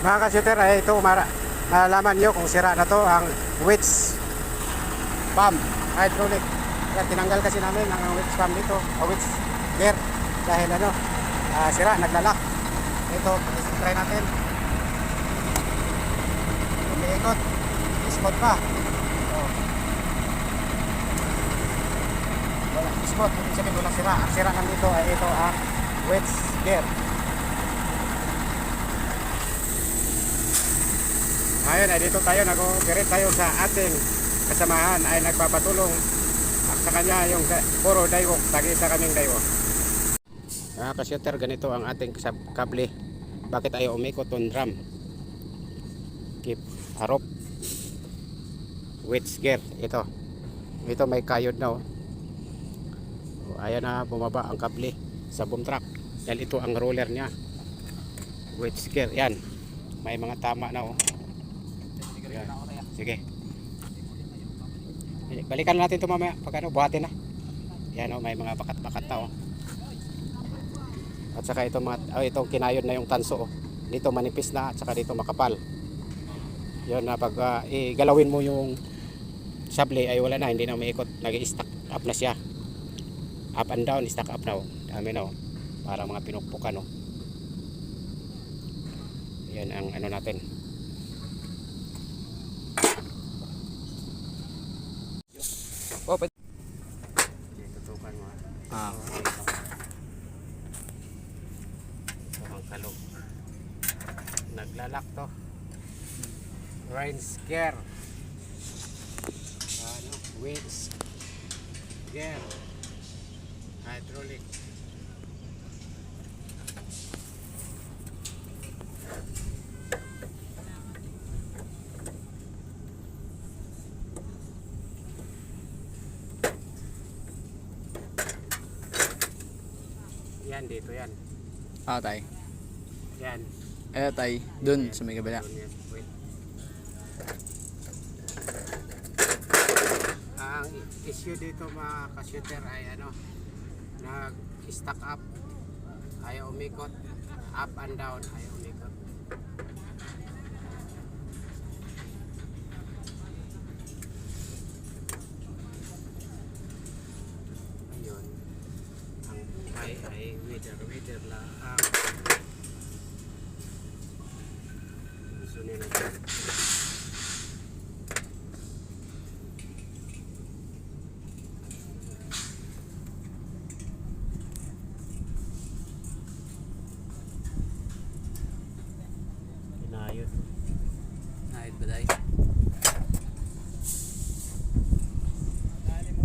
Mga ka-shooter, ay ito, malaman nyo kung sira na to ang winch pump hydraulic. Yan, tinanggal kasi namin ang winch pump dito, winch gear, dahil ano, sira, naglalak. Ito, try natin. Umiikot, spot pa. Wala spot, hindi sabihin walang sira. Ang sira lang dito ay ito ang winch gear. Ayun, ay dito tayo, nag-operate tayo sa ating kasamahan ay nagpapatulong at sa kanya yung puro daywok, tag-isa kaming daywok. Ka-shooter, ganito ang ating kable. Bakit ayaw umikot yung drum? Keep harop winch gear. Ito may kayod na, oh. Ayan na, bumaba ang kable sa boom truck dahil ito ang roller nya, winch gear. Yan, may mga tama na, oh. Yan. Sige, balikan natin ito mamaya pag ano, buhatin na. Yan, oh, may mga bakat-bakat na, oh. At saka ito ito kinayod na yung tanso, oh. Dito manipis na at saka dito makapal. Yun na pag igalawin mo yung sable ay wala na, hindi na umiikot, nag-i-stack up na siya. Up and down, stack up na, oh. Dami na, oh. Para mga pinukpukan, oh. Yan ang ano natin. Oh, pwede. Tutukan mo. Ito ang kalog. Naglalak to. Winch gear. Ano? Winch gear. Hydraulic. Yan, dito yan. Tay. Yan. Tay, dun sa may kabila. Yan. Wait. Ang issue dito mga ka-shooter ay ano, nag-stack up, ayaw umikot, up and down, ayaw umikot. Ayun, ang buhay ay wither lang ang gusto nila. Inayos. Nahit ba day? Inayos.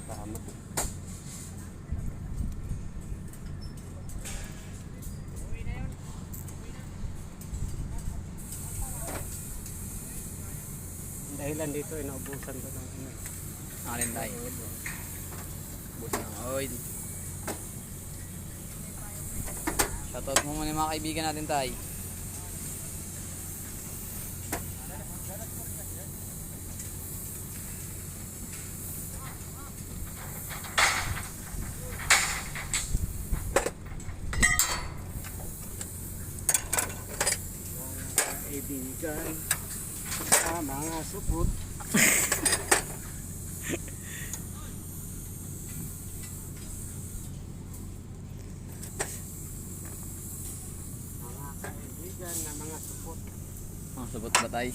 Tama. Dahilan dito ay naubusan ko ng ano. Alin tay? Bus ng oil. Shoutout mo muna yung mga kaibigan natin tay. Kaibigan sa mga supot. Mga kaibigan na mga supot. Sabot ba tay?